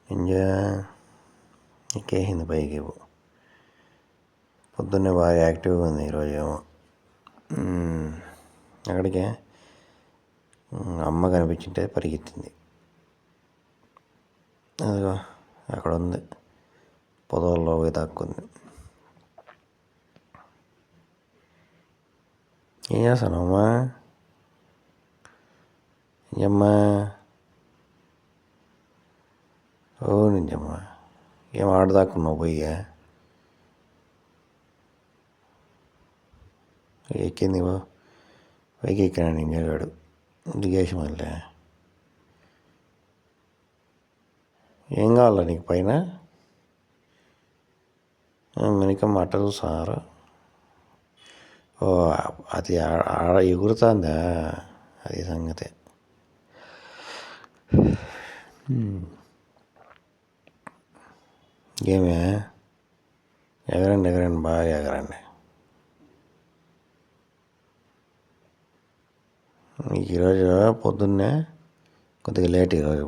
ఇంజా ఎక్కేసింది పైకి. పొద్దున్నే బాగా యాక్టివ్గా ఉంది ఈరోజేమో. అక్కడికే అమ్మ కనిపించింటే పరిగెత్తింది. అదిగో అక్కడ ఉంది, పొదల్లో పోయి దాక్కుంది. ఏం చేస్తానమ్మా? ఇంజమ్మా, ఓ నింజమ్మా, ఏం ఆడదాక్కున్నావు పోయి? ఎక్కింది పైకి ఎక్కాను నింజగాడు, దిగేసి మళ్ళీ. ఏం కావాలా నీకు పైన? వెనక మట్ట చూస్తున్నారు. ఓ అది ఆడ ఎగురుతుందా, అది సంగతి. ఏమే, ఎగరండి బాగా ఎగరండి. ఈరోజు పొద్దున్నే కొద్దిగా లేట్ ఈరోజు.